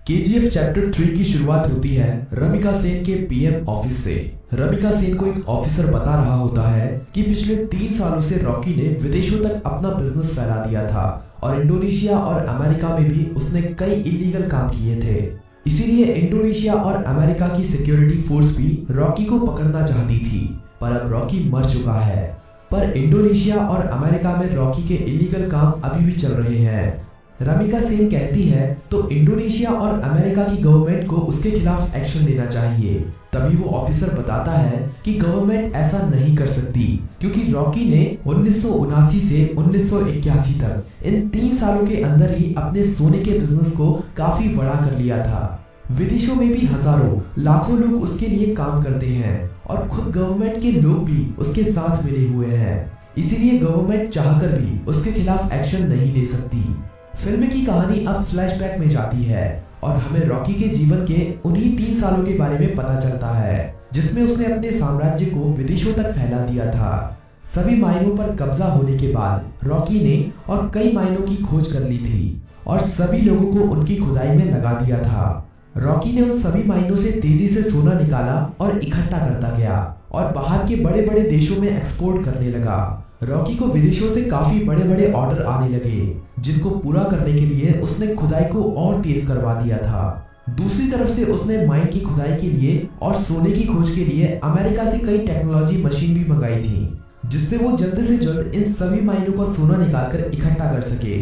KGF chapter 3 की शुरुआत होती है रमिका सेन के पीएम ऑफिस से। रमिका सेन को एक ऑफिसर बता रहा होता है कि पिछले 3 सालों से रॉकी ने विदेशों तक अपना बिजनेस फैला दिया था और इंडोनेशिया और अमेरिका में भी उसने कई इलीगल काम किए थे। इसीलिए इंडोनेशिया और अमेरिका की सिक्योरिटी फोर्स भी रॉकी को पकड़ना चाहती थी, पर अब रॉकी मर चुका है। पर इंडोनेशिया और अमेरिका में रॉकी के इलीगल काम अभी भी चल रहे हैं। रमिका सेन कहती है तो इंडोनेशिया और अमेरिका की गवर्नमेंट को उसके खिलाफ एक्शन लेना चाहिए। तभी वो ऑफिसर बताता है कि गवर्नमेंट ऐसा नहीं कर सकती, क्योंकि रॉकी ने 1979 से 1981 तक इन 3 सालों के अंदर ही अपने सोने के बिजनेस को काफी बड़ा कर लिया था। विदेशों में भी हजारों लाखों लोग उसके लिए काम करते हैं और खुद गवर्नमेंट के लोग भी उसके साथ मिले हुए हैं। इसीलिए गवर्नमेंट चाहकर भी उसके खिलाफ एक्शन नहीं ले सकती। फिल्म की कहानी अब फ्लैशबैक में जाती है और हमें रॉकी के जीवन के उन्हीं 3 सालों के बारे में पता चलता है जिसमें उसने अपने साम्राज्य को विदेशों तक फैला दिया था। सभी माइनों पर कब्जा होने के बाद रॉकी ने और कई माइनों की खोज कर ली थी और सभी लोगों को उनकी खुदाई में लगा दिया था। रॉकी ने उन सभी माइनों से तेजी से सोना निकाला और इकट्ठा करता गया और बाहर के बड़े बड़े देशों में एक्सपोर्ट करने लगा। रॉकी को विदेशों से काफी बड़े बड़े ऑर्डर आने लगे, जिनको पूरा करने के लिए उसने खुदाई को और तेज करवा दिया था। दूसरी तरफ से उसने माइन की खुदाई के लिए और सोने की खोज के लिए अमेरिका से कई टेक्नोलॉजी मशीन भी मंगाई थी, जिससे वो जल्द से जल्द इन सभी माइनों का सोना निकालकर इकट्ठा कर सके।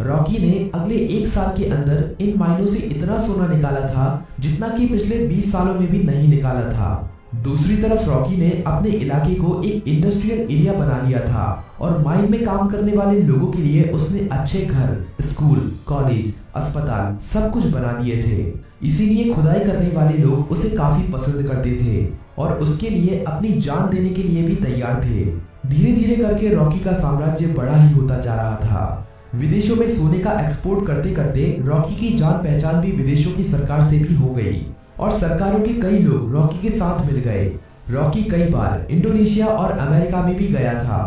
रॉकी ने अगले 1 साल के अंदर इन माइनों से इतना सोना निकाला था जितना कि पिछले 20 सालों में भी नहीं निकाला था। दूसरी तरफ रॉकी ने अपने इलाके को एक इंडस्ट्रियल एरिया बना लिया था और माइन में काम करने वाले लोगों के लिए उसने अच्छे घर, स्कूल, कॉलेज, अस्पताल सब कुछ बना दिए थे। इसीलिए खुदाई करने वाले लोग उसे काफी पसंद करते थे और उसके लिए अपनी जान देने के लिए भी तैयार थे। धीरे धीरे करके रॉकी का साम्राज्य बड़ा ही होता जा रहा था। विदेशों में सोने का एक्सपोर्ट करते करते रॉकी की जान पहचान भी विदेशों की सरकार से भी हो गई और सरकारों के कई लोग रॉकी के साथ मिल गए। रॉकी कई बार इंडोनेशिया और अमेरिका में भी गया था।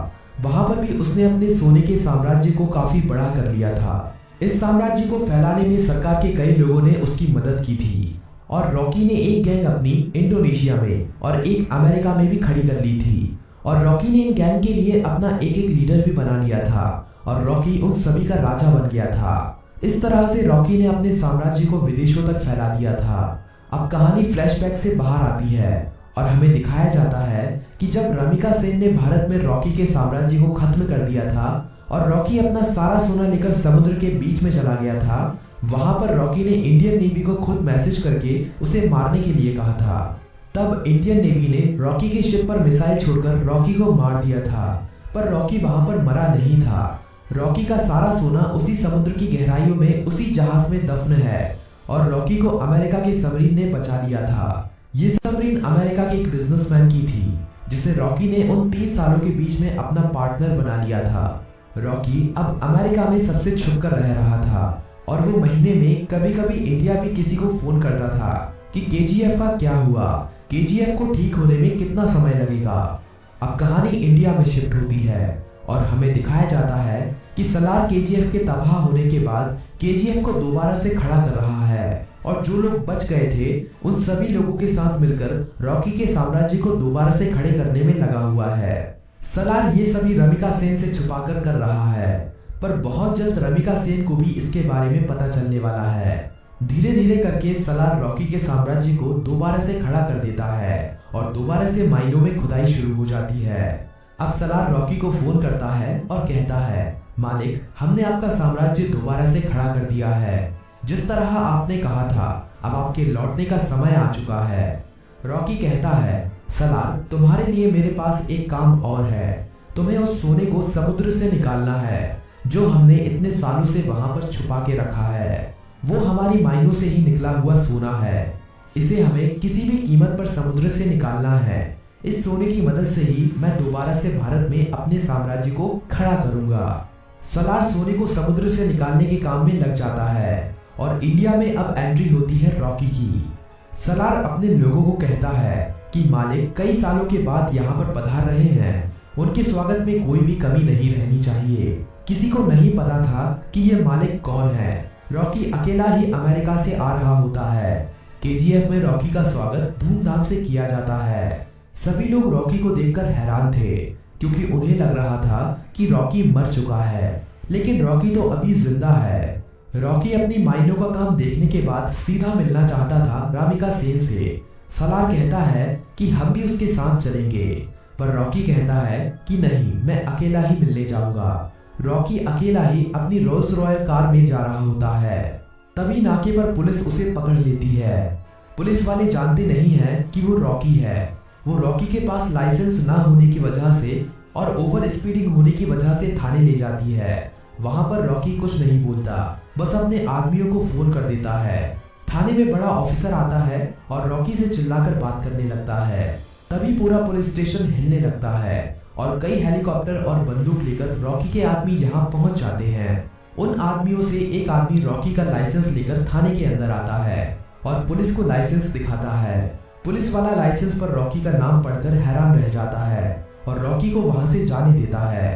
वहां पर भी उसने अपने सोने के साम्राज्य को काफी बड़ा कर लिया था। इस साम्राज्य को फैलाने में सरकार के कई लोगों ने उसकी मदद की थी और रॉकी ने एक गैंग अपनी इंडोनेशिया में और एक अमेरिका में भी खड़ी कर ली थी और रॉकी ने इन गैंग के लिए अपना एक लीडर भी बना लिया था और रॉकी उन सभी का राजा बन गया था। इस तरह से रॉकी ने अपने साम्राज्य को विदेशों तक फैला दिया था। अब कहानी फ्लैशबैक से बाहर आती है और हमें दिखाया जाता है कि जब रमिका सेन ने भारत में रॉकी के साम्राज्य को खत्म कर दिया था और रॉकी अपना सारा सोना लेकर समुद्र के बीच में चला गया था, वहां पर रॉकी ने इंडियन नेवी को खुद मैसेज करके उसे मारने के लिए कहा था। तब इंडियन नेवी ने रॉकी के शिप पर मिसाइल छोड़कर रॉकी को मार दिया था, पर रॉकी वहां पर मरा नहीं था। रॉकी का सारा सोना उसी समुद्र की गहराइयों में उसी जहाज में दफन है और रॉकी को अमेरिका के सबमरीन ने बचा लिया था। ये सबमरीन अमेरिका के एक बिजनेसमैन की थी, जिसे रॉकी ने उन 3 सालों के बीच में अपना पार्टनर बना लिया था। रॉकी अब अमेरिका में सबसे छुपकर रह रहा था और वो महीने में कभी कभी इंडिया भी किसी को फोन करता था कि केजीएफ का क्या हुआ, केजीएफ को ठीक होने में कितना समय लगेगा। अब कहानी इंडिया में शिफ्ट होती है और हमें दिखाया जाता है कि सलार केजीएफ के तबाह होने के बाद केजीएफ को दोबारा से खड़ा कर रहा है और जो लोग बच गए थे उन सभी लोगों के साथ मिलकर रॉकी के साम्राज्य को दोबारा से खड़े करने में लगा हुआ है। सलार ये सभी रमिका सेन से छुपाकर कर रहा है, पर बहुत जल्द रमिका सेन को भी इसके बारे में पता चलने वाला है। धीरे धीरे करके सलार रॉकी के साम्राज्य को दोबारा से खड़ा कर देता है और दोबारा से माइनों में खुदाई शुरू हो जाती है। अब सलार रॉकी को फोन करता है और कहता है, मालिक, हमने आपका साम्राज्य दोबारा से खड़ा कर दिया है। जिस तरह आपने कहा था, अब आपके लौटने का समय आ चुका है। रॉकी कहता है, सलार, तुम्हारे लिए मेरे पास एक काम और है। तुम्हें उस सोने को समुद्र से निकालना है जो हमने इतने सालों से वहां पर छुपा के रखा है। वो हमारी माइनों से ही निकला हुआ सोना है। इसे हमें किसी भी कीमत पर समुद्र से निकालना है। इस सोने की मदद से ही मैं दोबारा से भारत में अपने साम्राज्य को खड़ा करूंगा। सलार सोने को समुद्र से निकालने के काम में लग जाता है और इंडिया में अब एंट्री होती है रॉकी की। सलार अपने लोगों को कहता है कि मालिक कई सालों के बाद यहाँ पर पधार रहे हैं, उनके स्वागत में कोई भी कमी नहीं रहनी चाहिए। किसी को नहीं पता था कि ये मालिक कौन है। रॉकी अकेला ही अमेरिका से आ रहा होता है। केजीएफ में रॉकी का स्वागत धूमधाम से किया जाता है। सभी लोग रॉकी को देखकर हैरान थे क्योंकि उन्हें लग रहा था कि रॉकी मर चुका है, लेकिन रॉकी तो अभी जिंदा है। रॉकी अपनी माइनों का काम देखने के बाद सीधा मिलना चाहता था रामिका सेन से। सलार कहता है कि हम भी उसके साथ चलेंगे, पर रॉकी कहता है कि नहीं, मैं अकेला ही मिलने जाऊंगा। रॉकी अकेला ही अपनी रोल्स रॉयल कार में जा रहा होता है। तभी नाके पर पुलिस उसे पकड़ लेती है। पुलिस वाले जानते नहीं हैं कि वो रॉकी है। वो रॉकी के पास लाइसेंस ना होने की वजह से और ओवर स्पीडिंग होने की वजह से थाने ले जाती है। वहां पर रॉकी कुछ नहीं बोलता, बस अपने आदमियों को फोन कर देता है। थाने में बड़ा ऑफिसर आता है और रॉकी से चिल्लाकर बात करने लगता है। तभी पूरा पुलिस स्टेशन हिलने लगता है और कई हेलीकॉप्टर और बंदूक लेकर रॉकी के आदमी यहाँ पहुंच जाते हैं। उन आदमियों से एक आदमी रॉकी का लाइसेंस लेकर थाने के अंदर आता है और पुलिस को लाइसेंस दिखाता है। पुलिस वाला लाइसेंस पर रॉकी का नाम पढ़कर हैरान रह जाता है और रॉकी को वहां से जाने देता है।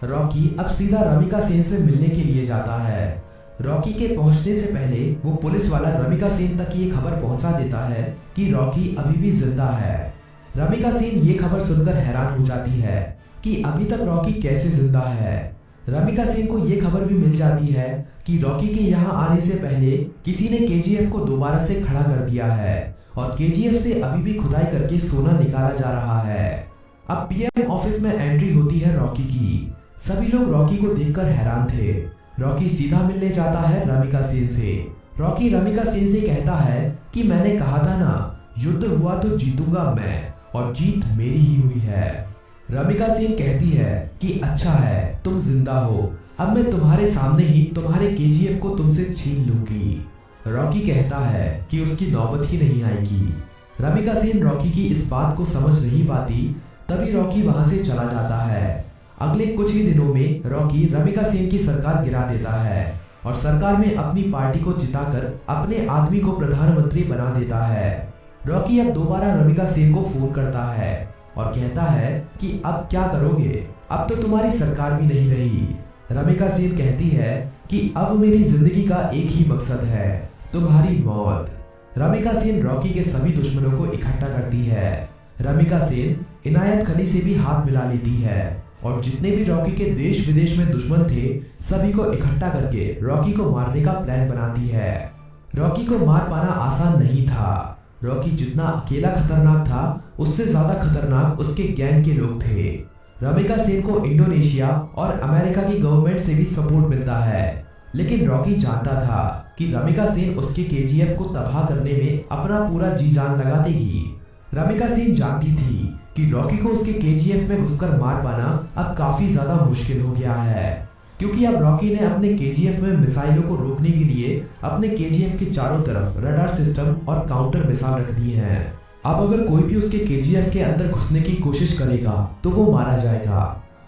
रॉकी अब सीधा रामिका सेन से मिलने के लिए जाता है। रॉकी के पहुंचने से पहले वो पुलिस वाला रामिका सेन तक ये खबर पहुंचा देता है कि रॉकी अभी भी जिंदा है। रामिका सेन ये खबर सुनकर हैरान हो जाती है कि अभी तक रॉकी कैसे जिंदा है। रामिका सेन को ये खबर भी मिल जाती है कि रॉकी के यहाँ आने से पहले किसी ने केजीएफ को दोबारा से खड़ा कर दिया है और केजीएफ से अभी भी खुदाई करके सोना निकाला जा रहा है। अब पीएम ऑफिस में एंट्री होती है रॉकी की। सभी लोग रॉकी को देखकर हैरान थे। रॉकी सीधा मिलने जाता है रामिका सेन से। रॉकी रामिका सेन से कहता है कि मैंने कहा था ना, युद्ध हुआ तो जीतूंगा मैं और जीत मेरी ही हुई है। रामिका सेन कहती है कि अच्छा है, तुम जिंदा हो, अब मैं तुम्हारे सामने ही तुम्हारे केजीएफ को तुमसे छीन लूंगी। रॉकी कहता है कि उसकी नौबत ही नहीं आएगी। रामिका सेन रॉकी की इस बात को समझ नहीं पाती। तभी रॉकी वहां से चला जाता है। अगले कुछ ही दिनों में रॉकी रामिका सेन की सरकार गिरा देता है और सरकार में अपनी पार्टी को जिताकर अपने आदमी को प्रधानमंत्री बना देता है। रॉकी अब दोबारा रामिका सेन को फोन करता है और कहता है कि अब क्या करोगे, अब तो तुम्हारी सरकार भी नहीं रही। रामिका सेन कहती है कि अब मेरी जिंदगी का एक ही मकसद है, तुम्हारी मौत। रामिका सेन रॉकी के सभी दुश्मनों को इकट्ठा करती है। रामिका सेन इनायत खली से भी हाथ मिला लेती है और जितने भी रॉकी के देश विदेश में दुश्मन थे सभी को इकट्ठा करके रॉकी को मारने का प्लान बनाती है। रॉकी को मार पाना आसान नहीं था। रॉकी जितना अकेला खतरनाक था उससे ज्यादा खतरनाक उसके गैंग के लोग थे। रामिका सेन को इंडोनेशिया और अमेरिका की गवर्नमेंट से भी सपोर्ट मिलता है, लेकिन रॉकी जानता था कि रामिका सेन उसके केजीएफ को तबाह करने में अपना पूरा जी जान लगा देगी। रामिका सेन जानती थी कि रॉकी को उसके केजीएफ में घुसकर मार पाना अब काफी ज्यादा मुश्किल हो गया है, क्योंकि अब रॉकी ने अपने केजीएफ में मिसाइलों को रोकने के लिए अपने केजीएफ के चारों तरफ रडार सिस्टम और काउंटर मिसाइल रख दिए हैं। अब अगर कोई भी उसके केजीएफ के अंदर घुसने की कोशिश करेगा तो वो मारा जाएगा।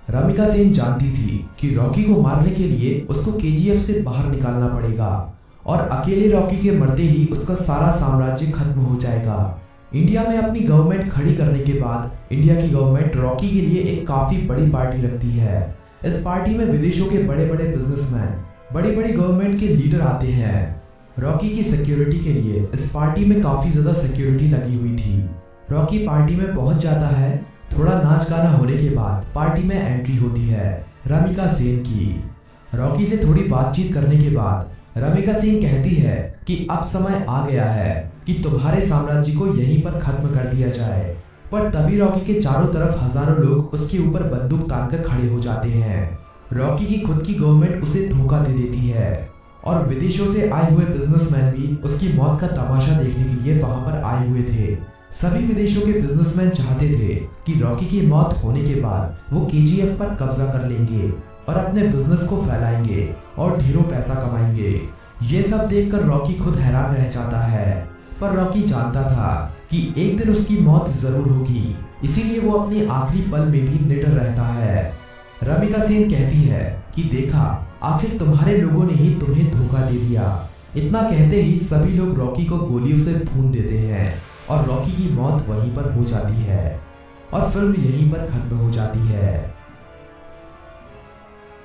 रामिका सेन जानती थी कि रॉकी को मारने के लिए उसको केजीएफ से बाहर निकालना पड़ेगा और अकेले रॉकी के मरते ही उसका सारा साम्राज्य खत्म हो जाएगा। इंडिया में अपनी गवर्नमेंट खड़ी करने के बाद इंडिया की गवर्नमेंट रॉकी के लिए एक काफी बड़ी पार्टी रखती है। इस पार्टी में विदेशों के बड़े बड़े बिजनेसमैन, बड़ी बड़ी गवर्नमेंट के लीडर आते हैं। रॉकी की सिक्योरिटी के लिए इस पार्टी में काफी ज्यादा सिक्योरिटी लगी हुई थी। रॉकी पार्टी में पहुंच जाता है। थोड़ा नाच गाना होने के बाद पार्टी में एंट्री होती है रामिका सेन की। रॉकी से थोड़ी बातचीत करने के बाद रामिका सेन कहती है कि अब समय आ गया है कि तुम्हारे साम्राज्य को यहीं पर खत्म कर दिया जाए। पर तभी रॉकी के चारों तरफ हजारों लोग उसके ऊपर बंदूक तानकर खड़े हो जाते हैं। रॉकी की खुद की गवर्नमेंट उसे धोखा दे देती है और विदेशों से आए हुए बिजनेसमैन भी उसकी मौत का तमाशा देखने के लिए वहां पर आए हुए थे। सभी विदेशों के बिजनेसमैन चाहते थे कि रॉकी की मौत होने के बाद वो केजीएफ पर कब्जा कर लेंगे और अपने बिजनेस को फैलाएंगे और ढेरों पैसा कमाएंगे। ये सब देखकर रॉकी खुद हैरान रह जाता है, पर रॉकी जानता था कि एक दिन उसकी मौत जरूर होगी, इसीलिए वो अपनी आखिरी पल में भी निडर रहता है। रामिका सेन कहती है कि देखा, आखिर तुम्हारे लोगों ने ही तुम्हें धोखा दे दिया। इतना कहते ही सभी लोग रॉकी को गोलियों से भून देते हैं और रॉकी की मौत वहीं पर हो जाती है और फिल्म यहीं पर खत्म हो जाती है।